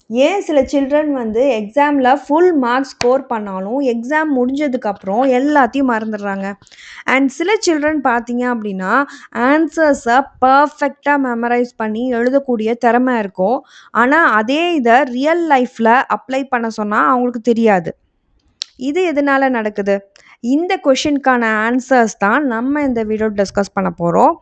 ஏன் சில சில்ட்ரன் வந்து எக்ஸாமில் ஃபுல் மார்க்ஸ் ஸ்கோர் பண்ணாலும் எக்ஸாம் முடிஞ்சதுக்கப்புறம் எல்லாத்தையும் மறந்துடுறாங்க. அண்ட் சில சில்ட்ரன் பார்த்தீங்க அப்படின்னா ஆன்சர்ஸை பர்ஃபெக்டாக மெமரைஸ் பண்ணி எழுதக்கூடிய திறமை இருக்கும். ஆனால் அதே இதை ரியல் லைஃப்பில் அப்ளை பண்ண சொன்னால் அவங்களுக்கு தெரியாது. இது எதனால நடக்குது? இந்த கொஷினுக்கான ஆன்சர்ஸ் தான் நம்ம இந்த வீடியோ டிஸ்கஸ் பண்ண போகிறோம்.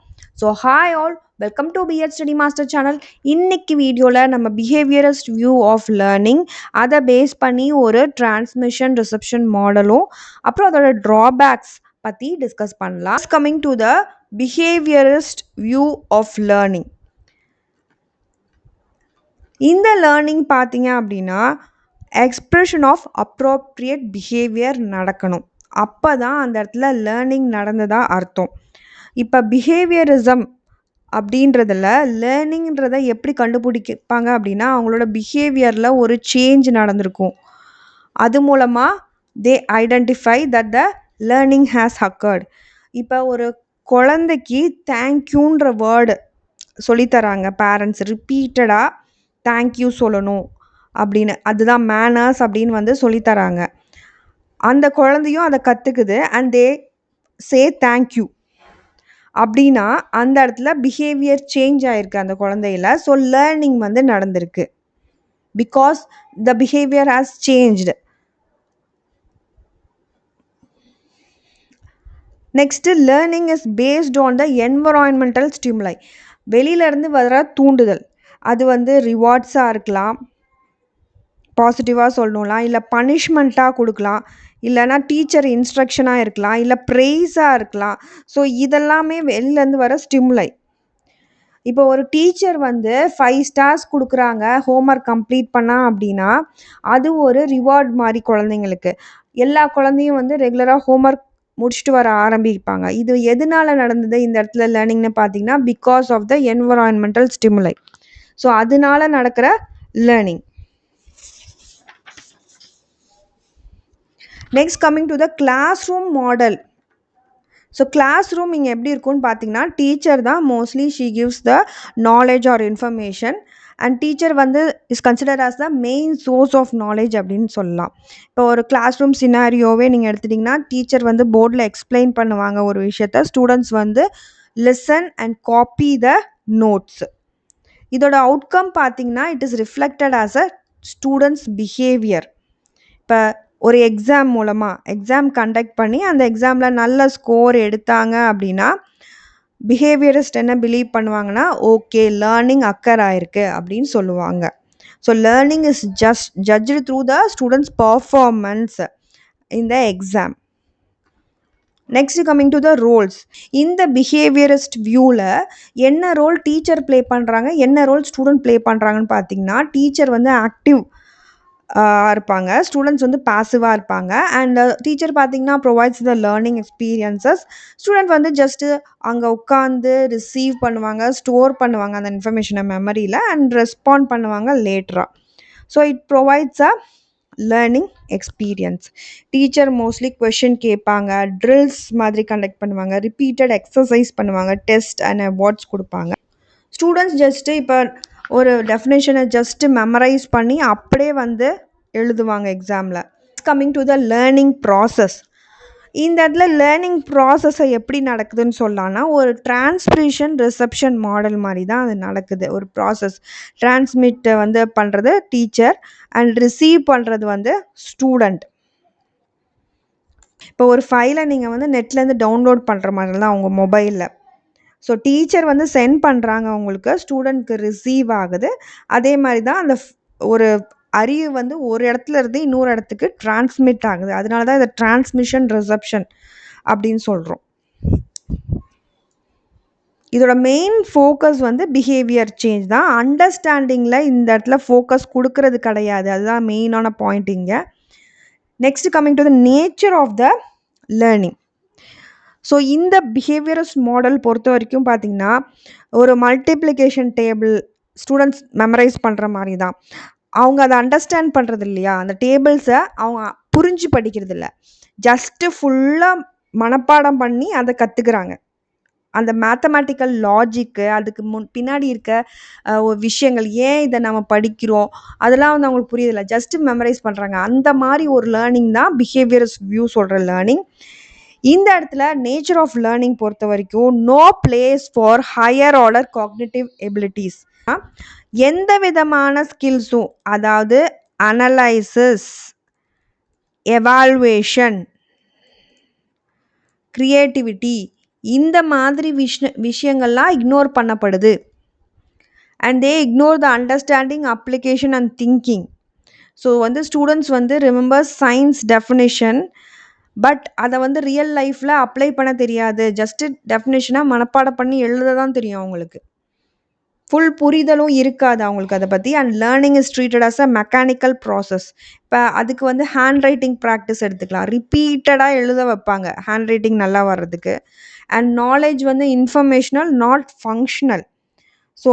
So hi all, welcome to BEd study master channel. இன்னைக்கு வீடியோவில் நம்ம பிஹேவியரிஸ்ட் வியூ ஆஃப் லேர்னிங் அதை பேஸ் பண்ணி ஒரு டிரான்ஸ்மிஷன் ரிசப்ஷன் மாடலும் அப்புறம் அதோட ட்ராபேக்ஸ் பற்றி டிஸ்கஸ் பண்ணலாம். Coming to the behaviourist view of learning. இந்த லேர்னிங் பார்த்தீங்க அப்படின்னா எக்ஸ்ப்ரெஷன் ஆஃப் அப்ரோப்ரியேட் பிஹேவியர் நடக்கணும். அப்போ தான் அந்த இடத்துல லேர்னிங் நடந்ததா அர்த்தம். இப்போ பிஹேவியரிசம் அப்படின்றதில் லேர்னிங்கிறத எப்படி கண்டுபிடிப்பாங்க அப்படின்னா அவங்களோட பிஹேவியரில் ஒரு சேஞ்ச் நடந்திருக்கும். அது மூலமாக they identify that the learning has accord. இப்போ ஒரு குழந்தைக்கு தேங்க்யூன்ற வேர்டு சொல்லித்தராங்க பேரண்ட்ஸ், ரிப்பீட்டடாக தேங்க்யூ சொல்லணும் அப்படின்னு, அதுதான் மேனர்ஸ் அப்படின்னு வந்து சொல்லித்தராங்க. அந்த குழந்தையும் அதை கற்றுக்குது அண்ட் தே சே தேங்க்யூ அப்படின்னா அந்த இடத்துல பிஹேவியர் சேஞ்ச் ஆயிருக்கு அந்த குழந்தையில. ஸோ லேர்னிங் வந்து நடந்திருக்கு because the behaviour has changed. Next learning is based on the environmental ஸ்டிமுலை. வெளியிலேருந்து வர தூண்டுதல், அது வந்து ரிவார்ட்ஸாக இருக்கலாம், பாசிட்டிவாக சொல்லணும்லாம், இல்லை பனிஷ்மெண்ட்டாக கொடுக்கலாம், இல்லைனா டீச்சர் இன்ஸ்ட்ரக்ஷனாக இருக்கலாம், இல்லை ப்ரைஸாக இருக்கலாம். ஸோ இதெல்லாமே வெளிலேருந்து வர ஸ்டிமுலை. இப்போ ஒரு டீச்சர் வந்து 5 ஸ்டார்ஸ் கொடுக்குறாங்க ஹோம்ஒர்க் கம்ப்ளீட் பண்ணா அப்படின்னா அது ஒரு ரிவார்ட் மாதிரி குழந்தைங்களுக்கு. எல்லா குழந்தையும் வந்து ரெகுலராக ஹோம்ஒர்க் முடிச்சுட்டு வர ஆரம்பிப்பாங்க. இது எதனால நடந்தது இந்த இடத்துல லேர்னிங்னு பார்த்தீங்கன்னா because of the environmental stimuli. So அதனால நடக்கிற learning. Next coming to the class room model. So class room இங்கே எப்படி இருக்கும்னு பார்த்தீங்கன்னா டீச்சர் தான் mostly she gives the knowledge or information and teacher வந்து is consider as the main source of knowledge அப்படின்னு சொல்லலாம். இப்போ ஒரு கிளாஸ் ரூம் சினாரியோவே நீங்கள் எடுத்துட்டிங்கன்னா டீச்சர் வந்து போர்டில் எக்ஸ்பிளைன் பண்ணுவாங்க ஒரு விஷயத்த, ஸ்டூடெண்ட்ஸ் வந்து listen and copy the notes. இதோட அவுட்கம் பார்த்தீங்கன்னா it is reflected as a students behaviour. இப்போ ஒரு எக்ஸாம் மூலமாக எக்ஸாம் கண்டக்ட் பண்ணி அந்த எக்ஸாமில் நல்ல ஸ்கோர் எடுத்தாங்க அப்படின்னா பிஹேவியரிஸ்ட் என்ன பிலீவ் பண்ணுவாங்கன்னா ஓகே லேர்னிங் அக்கர் ஆயிருக்கு அப்படின்னு சொல்லுவாங்க. So learning is just judged through the students performance in the exam. Next coming to the roles. இந்த பிஹேவியரிஸ்ட் வியூவில் என்ன ரோல் டீச்சர் ப்ளே பண்ணுறாங்க, என்ன ரோல் ஸ்டூடெண்ட் ப்ளே பண்ணுறாங்கன்னு பார்த்தீங்கன்னா டீச்சர் வந்து ஆக்டிவ் இருப்பாங்க, ஸ்டூடெண்ட்ஸ் வந்து பாசிவாக இருப்பாங்க. அண்ட் டீச்சர் பார்த்தீங்கன்னா provides the learning experiences. Student வந்து ஜஸ்ட்டு அங்கே உட்காந்து ரிசீவ் பண்ணுவாங்க, ஸ்டோர் பண்ணுவாங்க அந்த இன்ஃபர்மேஷனை மெமரியில் அண்ட் ரெஸ்பாண்ட் பண்ணுவாங்க லேட்டராக. So it provides a learning experience. Teacher mostly question கேட்பாங்க, ட்ரில்ஸ் மாதிரி கண்டக்ட் பண்ணுவாங்க, ரிப்பீட்டட் எக்ஸசைஸ் பண்ணுவாங்க, டெஸ்ட் அண்ட் அவார்ட்ஸ் கொடுப்பாங்க. ஸ்டூடெண்ட்ஸ் ஜஸ்ட்டு இப்போ ஒரு டெஃபினேஷனை ஜஸ்ட்டு மெமரைஸ் பண்ணி அப்படியே வந்து எழுதுவாங்க எக்ஸாமில். Coming to the learning process. இந்த இடத்துல லேர்னிங் ப்ராசஸை எப்படி நடக்குதுன்னு சொல்லலாம்னா ஒரு டிரான்ஸ்மிஷன் ரிசப்ஷன் மாடல் மாதிரி தான் அது நடக்குது. ஒரு ப்ராசஸ், டிரான்ஸ்மிட்டை வந்து பண்ணுறது டீச்சர் அண்ட் ரிசீவ் பண்ணுறது வந்து ஸ்டூடெண்ட். இப்போ ஒரு ஃபைலை நீங்கள் வந்து நெட்லேருந்து டவுன்லோட் பண்ணுற மாதிரி தான் அவங்க மொபைலில். ஸோ டீச்சர் வந்து சென்ட் பண்ணுறாங்க உங்களுக்கு, ஸ்டூடெண்ட்க்கு ரிசீவ் ஆகுது. அதே மாதிரி தான் அந்த ஒரு அறிவு வந்து ஒரு இடத்துல இருந்து இன்னொரு இடத்துக்கு டிரான்ஸ்மிட் ஆகுது. அதனால தான் இதை டிரான்ஸ்மிஷன் ரிசப்ஷன் அப்படின்னு சொல்கிறோம். இதோட மெயின் ஃபோக்கஸ் வந்து பிஹேவியர் சேஞ்ச் தான். அண்டர்ஸ்டாண்டிங்கில் இந்த இடத்துல ஃபோக்கஸ் கொடுக்கறது கிடையாது. அதுதான் மெயினான பாயிண்ட் இங்கே. Next coming to the nature of the learning. So இந்த பிஹேவியரிஸ்ட் மாடல் பொறுத்த வரைக்கும் பார்த்திங்கன்னா ஒரு மல்டிப்ளிகேஷன் டேபிள் ஸ்டூடெண்ட்ஸ் மெமரைஸ் பண்ணுற மாதிரி தான். அவங்க அதை அண்டர்ஸ்டாண்ட் பண்ணுறது இல்லையா, அந்த டேபிள்ஸை அவங்க புரிஞ்சு படிக்கிறது இல்லை, ஜஸ்ட்டு ஃபுல்லாக மனப்பாடம் பண்ணி அதை கற்றுக்குறாங்க. அந்த மேத்தமேட்டிக்கல் லாஜிக்கு, அதுக்கு பின்னாடி இருக்க ஒரு விஷயங்கள், ஏன் இத நம்ம படிக்கிறோம், அதெல்லாம் வந்து அவங்களுக்கு புரியுதில்ல. ஜஸ்ட் மெமரைஸ் பண்றாங்க. அந்த மாரி ஒரு லேர்னிங் தான் பிஹேவியரிஸ்ட் வியூ சொல்ற லேர்னிங். இந்த இடத்துல நேச்சர் ஆஃப் லேர்னிங் பொறுத்தவரைக்கும், no place for higher order cognitive abilities. எந்த விதமான ஸ்கில்ஸும், அதாவது அனலைசிஸ், எவால்வேஷன், கிரியேட்டிவிட்டி, இந்த மாதிரி விஷயங்கள்லாம் இக்னோர் பண்ணப்படுது. And they ignore the understanding, application and thinking. So வந்து ஸ்டூடெண்ட்ஸ் வந்து ரிமெம்பர் சயின்ஸ் டெஃபினிஷன், பட் அதை வந்து ரியல் லைஃப்பில் அப்ளை பண்ண தெரியாது. ஜஸ்ட்டு டெஃபினேஷனாக மனப்பாடம் பண்ணி எழுத தான் தெரியும் அவங்களுக்கு. ஃபுல் புரிதலும் இருக்காது அவங்களுக்கு அதை பற்றி. And learning is treated as a mechanical process. இப்போ அதுக்கு வந்து ஹேண்ட் ரைட்டிங் ப்ராக்டிஸ் எடுத்துக்கலாம். ரிப்பீட்டடாக எழுத வைப்பாங்க ஹேண்ட் ரைட்டிங் நல்லா வர்றதுக்கு. அண்ட் நாலேஜ் வந்து இன்ஃபர்மேஷனல், நாட் ஃபங்க்ஷனல். ஸோ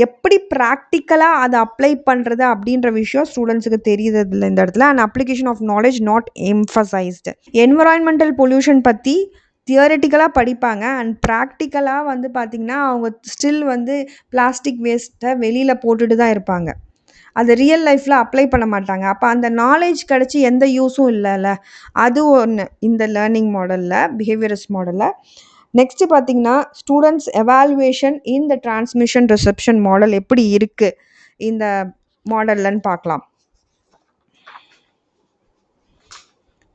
எப்படி ப்ராக்டிக்கலாக அதை அப்ளை பண்ணுறது அப்படின்ற விஷயம் ஸ்டூடெண்ட்ஸுக்கு தெரியுறதில்ல இந்த இடத்துல. And application of knowledge not emphasised. Environmental pollution பற்றி தியரிட்டிக்கலாக படிப்பாங்க. அண்ட் ப்ராக்டிக்கலாக வந்து பார்த்திங்கன்னா அவங்க ஸ்டில் வந்து பிளாஸ்டிக் வேஸ்ட்டை வெளியில் போட்டுட்டு தான் இருப்பாங்க. அது ரியல் லைஃப்பில் அப்ளை பண்ண மாட்டாங்க. அப்போ அந்த நாலேஜ் கிடச்சி எந்த யூஸும் இல்லைல்ல. அது ஒன்று இந்த லேர்னிங் மாடலில், பிஹேவியரிஸ்ட் மாடலில். நெக்ஸ்ட்டு பார்த்திங்கன்னா students evaluation in the transmission reception model எப்படி இருக்குது இந்த மாடல்லன்னு பார்க்கலாம்.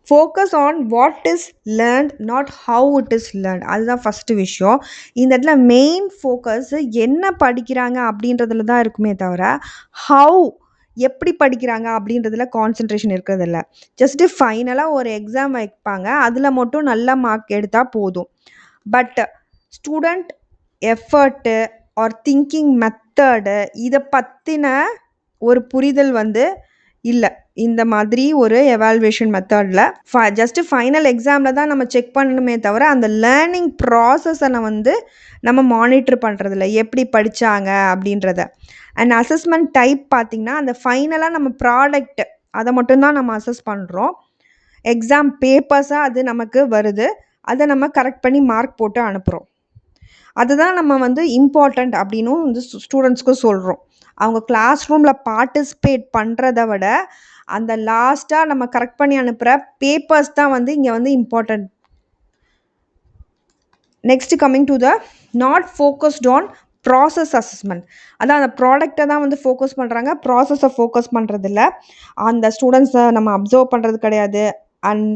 Focus on what is learnt, not how it is learnt. அதுதான் ஃபஸ்ட்டு விஷயம். இந்த இடத்துல மெயின் ஃபோக்கஸ் என்ன படிக்கிறாங்க அப்படின்றதுல தான் இருக்குமே தவிர, ஹவு எப்படி படிக்கிறாங்க அப்படின்றதுல கான்சன்ட்ரேஷன் இருக்கிறதில்ல. ஜஸ்ட்டு ஃபைனலாக ஒரு எக்ஸாம் வைப்பாங்க, அதில் மட்டும் நல்ல மார்க் எடுத்தால் போதும். But student effort are thinking method, இதை பற்றின ஒரு புரிதல் வந்து இல்லை இந்த மாதிரி ஒரு எவால்வேஷன் மெத்தடில். ஜஸ்ட்டு ஃபைனல் எக்ஸாமில் தான் நம்ம செக் பண்ணணுமே தவிர, அந்த லேர்னிங் ப்ராசஸை வந்து நம்ம மானிட்டர் பண்ணுறதில்ல, எப்படி படித்தாங்க அப்படின்றத. அண்ட் அசஸ்மெண்ட் டைப் பார்த்திங்கன்னா, அந்த ஃபைனலாக நம்ம ப்ராடக்ட் அதை மட்டும்தான் நம்ம அசஸ் பண்ணுறோம். எக்ஸாம் பேப்பர்ஸாக அது நமக்கு வருது, அதை நம்ம கரெக்ட் பண்ணி மார்க் போட்டு அனுப்புகிறோம். அதுதான் நம்ம வந்து இம்பார்ட்டண்ட் அப்படின்னும் வந்து ஸ்டூடெண்ட்ஸ்க்கு சொல்கிறோம். அவங்க கிளாஸ் ரூமில் பார்ட்டிசிபேட் பண்ணுறத விட, அந்த லாஸ்ட்டாக நம்ம கரெக்ட் பண்ணி அனுப்புகிற பேப்பர்ஸ் தான் வந்து இங்கே வந்து important. Next coming to the not focused on process assessment. அதான் அந்த ப்ராடக்டை தான் வந்து ஃபோக்கஸ் பண்ணுறாங்க, ப்ராசஸை ஃபோக்கஸ் பண்ணுறதில்ல. அந்த ஸ்டூடெண்ட்ஸை நம்ம அப்சர்வ் பண்ணுறது கிடையாது. And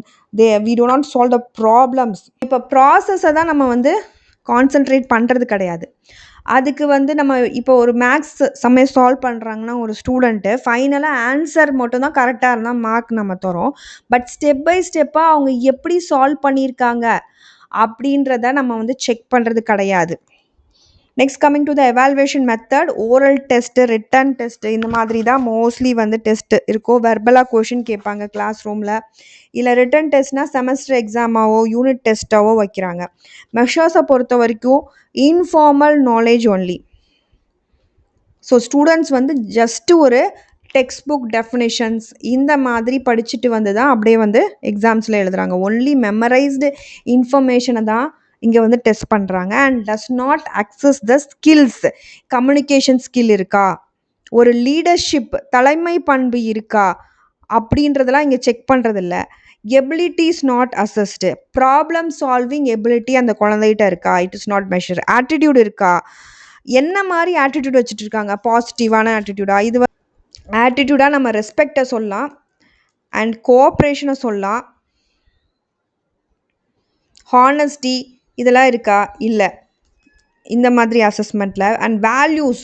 we do not solve the problems. இப்போ ப்ராசஸை தான் நம்ம வந்து கான்சென்ட்ரேட் பண்ணுறது கிடையாது. அதுக்கு வந்து நம்ம இப்போ ஒரு மேக்ஸ் சம்மே சால்வ் பண்ணுறாங்கன்னா ஒரு ஸ்டூடெண்ட்டு ஃபைனலாக ஆன்சர் மட்டும் தான் கரெக்டாக இருந்தால் மார்க் நம்ம தரோம். பட் ஸ்டெப் பை ஸ்டெப்பாக அவங்க எப்படி சால்வ் பண்ணியிருக்காங்க அப்படின்றத நம்ம வந்து செக் பண்ணுறது கிடையாது. Next coming to the evaluation method, oral test, written test, இந்த மாதிரி தான் மோஸ்ட்லி வந்து டெஸ்ட்டு இருக்கும். வெர்பலாக கொஷின் கேட்பாங்க கிளாஸ் ரூமில். இல்லை ரிட்டன் டெஸ்ட்னால் செமஸ்டர் எக்ஸாமாவோ யூனிட் டெஸ்ட்டாவோ வைக்கிறாங்க. மெஷர்ஸை பொறுத்த வரைக்கும் informal knowledge only. So students வந்து ஜஸ்ட்டு ஒரு டெக்ஸ்ட் புக் டெஃபினிஷன்ஸ் இந்த மாதிரி படிச்சுட்டு வந்து தான் அப்படியே வந்து எக்ஸாம்ஸில் எழுதுகிறாங்க. ஒன்லி மெமரைஸ்டு இன்ஃபர்மேஷனை தான் இங்கே வந்து டெஸ்ட் பண்ணுறாங்க. And does not access the skills. Communication skill இருக்கா, ஒரு லீடர்ஷிப் தலைமை பண்பு இருக்கா அப்படின்றதெல்லாம் இங்கே செக் பண்ணுறதில்ல. Ability is not assessed. Problem solving ability அந்த குழந்தைகிட்ட இருக்கா, it is not measure. Attitude இருக்கா, என்ன மாதிரி ஆட்டிடியூட் வச்சுட்டு இருக்காங்க, பாசிட்டிவான ஆட்டிடியூடா, இது ஆட்டிடியூடாக நம்ம ரெஸ்பெக்டை சொல்லலாம் அண்ட் கோஆப்ரேஷனை சொல்லலாம். ஹானஸ்டி இதெல்லாம் இருக்கா, இல்லை இந்த மாதிரி அசஸ்மெண்ட்டில். அண்ட் வேல்யூஸ்,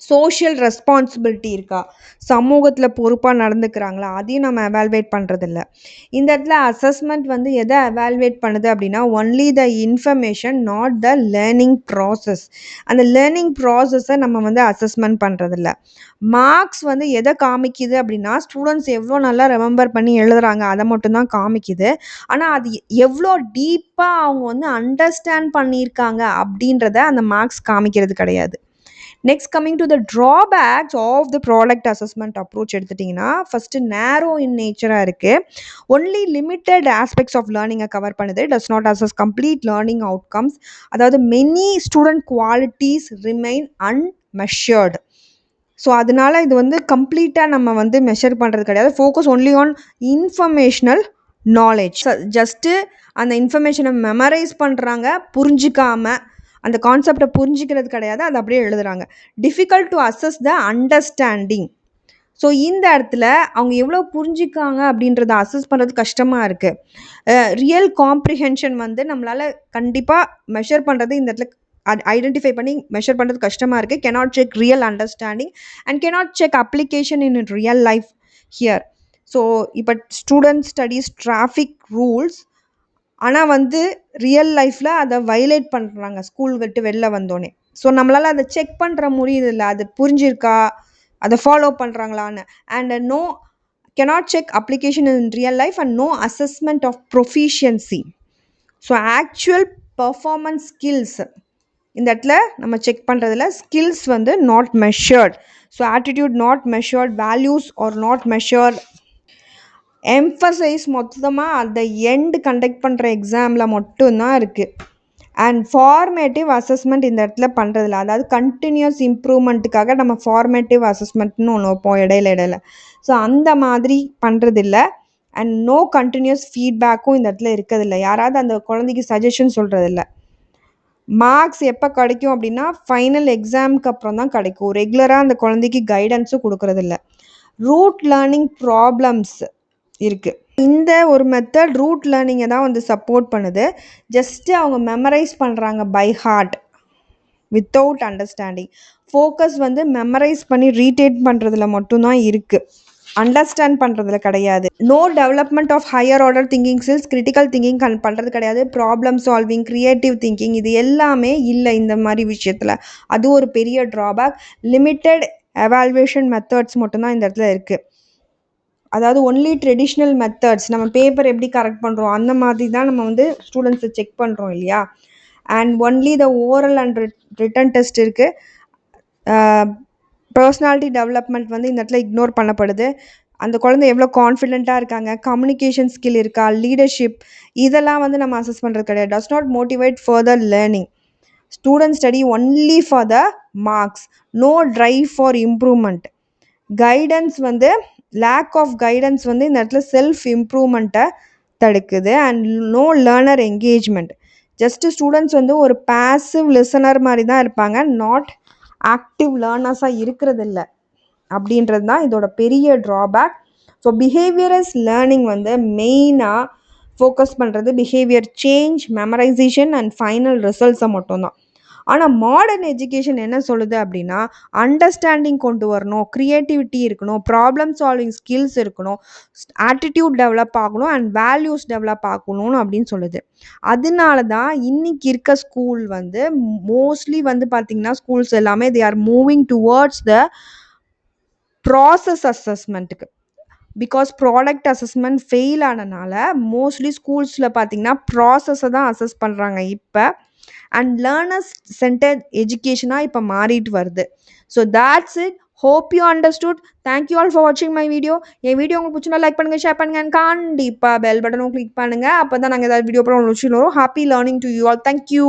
சோஷியல் ரெஸ்பான்சிபிலிட்டி இருக்கா, சமூகத்தில் பொறுப்பாக நடந்துக்கிறாங்களா, அதையும் நம்ம எவால்வேட் பண்ணுறதில்ல. இந்த இடத்துல அசஸ்மெண்ட் வந்து எதை எவால்வேட் பண்ணுது அப்படின்னா, only the information, not the learning process. அந்த லேர்னிங் ப்ராசஸை நம்ம வந்து அசஸ்மெண்ட் பண்ணுறதில்ல. மார்க்ஸ் வந்து எதை காமிக்குது அப்படின்னா, ஸ்டூடெண்ட்ஸ் எவ்வளோ நல்லா ரிமெம்பர் பண்ணி எழுதுகிறாங்க அதை மட்டும்தான் காமிக்குது. ஆனால் அது எவ்வளோ டீப்பாக அவங்க வந்து அண்டர்ஸ்டாண்ட் பண்ணியிருக்காங்க அப்படின்றத அந்த மார்க்ஸ் காமிக்கிறது கிடையாது. Next coming to the drawbacks of the product assessment approach எடுத்துட்டிங்கன்னா ஃபஸ்ட்டு நேரோ இன் நேச்சராக இருக்குது. ஒன்லி லிமிட்டட் ஆஸ்பெக்ட்ஸ் ஆஃப் லேர்னிங்கை கவர் பண்ணுது. Does not assess complete learning outcomes. அதாவது many student qualities remain unmeasured. So அதனால இது வந்து கம்ப்ளீட்டாக நம்ம வந்து மெஷர் பண்ணுறது கிடையாது. Focus only on informational knowledge. Just அந்த இன்ஃபர்மேஷனை மெமரைஸ் பண்ணுறாங்க, புரிஞ்சிக்காமல் அந்த கான்செப்டை புரிஞ்சிக்கிறது கிடையாது, அது அப்படியே எழுதுகிறாங்க. Difficult to assess the understanding. So இந்த இடத்துல அவங்க எவ்வளோ புரிஞ்சிக்காங்க அப்படின்றத அசஸ் பண்ணுறது கஷ்டமாக இருக்குது. ரியல் காம்ப்ரிஹென்ஷன் வந்து நம்மளால் கண்டிப்பாக மெஷர் பண்ணுறது இந்த இடத்துல ஐடென்டிஃபை பண்ணி மெஷர் பண்ணுறது கஷ்டமாக இருக்குது. cannot check real understanding and cannot check application in real life here. So இப்போ ஸ்டூடெண்ட் ஸ்டடீஸ் டிராஃபிக் ரூல்ஸ், ஆனால் வந்து ரியல் லைஃப்பில் அதை வயலேட் பண்ணுறாங்க ஸ்கூல் விட்டு வெளில வந்தோடனே. ஸோ நம்மளால் அதை செக் பண்ணுற முடியுது இல்லை, அது புரிஞ்சிருக்கா, அதை ஃபாலோ பண்ணுறாங்களான்னு. And no cannot check application in real life and no assessment of proficiency. So actual performance skills இந்த இடத்துல நம்ம செக் பண்ணுறதுல ஸ்கில்ஸ் வந்து not measured. So attitude not measured, values are not measured. Emphasize மொத்தமாக அந்த end conduct பண்ணுற எக்ஸாமில் மட்டும்தான் இருக்குது. அண்ட் ஃபார்மேட்டிவ் அசஸ்மெண்ட் இந்த இடத்துல பண்ணுறதில்ல. அதாவது கண்டினியூஸ் இம்ப்ரூவ்மெண்ட்டுக்காக நம்ம ஃபார்மேட்டிவ் அசஸ்மெண்ட்னு ஒன்று வைப்போம் இடையில. ஸோ அந்த மாதிரி பண்ணுறதில்ல. அண்ட் நோ கண்டினியூஸ் ஃபீட்பேக்கும் இந்த இடத்துல இருக்கிறதில்ல. யாராவது அந்த குழந்தைக்கு சஜஷன் சொல்கிறதில்ல. மார்க்ஸ் எப்போ கிடைக்கும் அப்படின்னா ஃபைனல் எக்ஸாமுக்கு அப்புறம் தான் கிடைக்கும். ரெகுலராக அந்த குழந்தைக்கு கைடன்ஸும் கொடுக்கறதில்ல. ரூட் லேர்னிங் ப்ராப்ளம்ஸ் இருக்குது. இந்த ஒரு மெத்தட் ரூட் லேர்னிங்கை தான் வந்து சப்போர்ட் பண்ணுது. ஜஸ்ட்டு அவங்க மெமரைஸ் பண்ணுறாங்க by heart without understanding. Focus வந்து மெமரைஸ் பண்ணி ரீடேட் பண்ணுறதுல மட்டும்தான் இருக்குது, அண்டர்ஸ்டாண்ட் பண்ணுறதுல கிடையாது. No development of higher order thinking skills, critical thinking பண்ணுறது கிடையாது. ப்ராப்ளம் சால்விங், க்ரியேட்டிவ் திங்கிங், இது எல்லாமே இல்லை இந்த மாதிரி விஷயத்தில். அது ஒரு பெரிய ட்ராபேக். லிமிட்டட் எவால்வேஷன் மெத்தட்ஸ் மட்டும்தான் இந்த இடத்துல இருக்குது. அதாவது ஒன்லி ட்ரெடிஷ்னல் மெத்தட்ஸ், நம்ம பேப்பர் எப்படி கரெக்ட் பண்ணுறோம் அந்த மாதிரி தான் நம்ம வந்து ஸ்டூடெண்ட்ஸை செக் பண்ணுறோம் இல்லையா. And only the oral and written test இருக்குது. பர்சனாலிட்டி டெவலப்மெண்ட் வந்து இந்த இடத்துல இக்னோர் பண்ணப்படுது. அந்த குழந்தை எவ்வளோ கான்ஃபிடென்ட்டாக இருக்காங்க, கம்யூனிகேஷன் ஸ்கில் இருக்கா, லீடர்ஷிப், இதெல்லாம் வந்து நம்ம அசஸ் பண்ணுறது கிடையாது. Does not motivate further learning. Student study only for the marks, no drive for improvement. Guidance வந்து லேக் ஆஃப் கைடன்ஸ் வந்து இந்த இடத்துல செல்ஃப் இம்ப்ரூவ்மெண்ட்டை தடுக்குது. And no learner engagement. Just students வந்து ஒரு பேசிவ் லிசனர் மாதிரி தான் இருப்பாங்க, நாட் ஆக்டிவ் லேர்னர்ஸாக இருக்கிறது இல்லை அப்படின்றது தான் இதோட பெரிய ட்ராபேக். ஸோ பிஹேவியரஸ் லேர்னிங் வந்து மெயினாக ஃபோக்கஸ் பண்ணுறது behaviour change, memorisation and final ரிசல்ட்ஸை மட்டும்தான். ஆனால் மாடர்ன் எஜுகேஷன் என்ன சொல்லுது அப்படின்னா அண்டர்ஸ்டாண்டிங் கொண்டு வரணும், க்ரியேட்டிவிட்டி இருக்கணும், ப்ராப்ளம் சால்விங் ஸ்கில்ஸ் இருக்கணும், ஆட்டிடியூட் டெவலப் ஆகணும் அண்ட் வேல்யூஸ் டெவலப் ஆகணும்னு அப்படின்னு சொல்லுது. அதனால தான் இன்னைக்கு இருக்க ஸ்கூல் வந்து மோஸ்ட்லி வந்து பார்த்திங்கன்னா ஸ்கூல்ஸ் எல்லாமே they are moving towards the process அசஸ்மெண்ட்டுக்கு. பிகாஸ் ப்ராடக்ட் அசஸ்மெண்ட் ஃபெயில் ஆனனால மோஸ்ட்லி ஸ்கூல்ஸில் பார்த்திங்கன்னா ப்ராசஸை தான் அசஸ் பண்ணுறாங்க இப்போ. அண்ட் லேர்னர்ஸ் சென்டர்ட் எஜுகேஷனாக இப்போ மாறிட்டு வருது. So that's it. Hope you understood. Thank you all for வாட்சிங் மை வீடியோ. என் வீடியோ உங்களுக்கு பிடிச்சிருந்தா லைக் பண்ணுங்கள், ஷேர் பண்ணுங்கள் அண்ட் கண்டிப்பாக பெல் பட்டனும் கிளிக் பண்ணுங்கள். அப்போ தான் நாங்கள் ஏதாவது வீடியோ அப்புறம் வரும். Happy learning to you all. Thank you.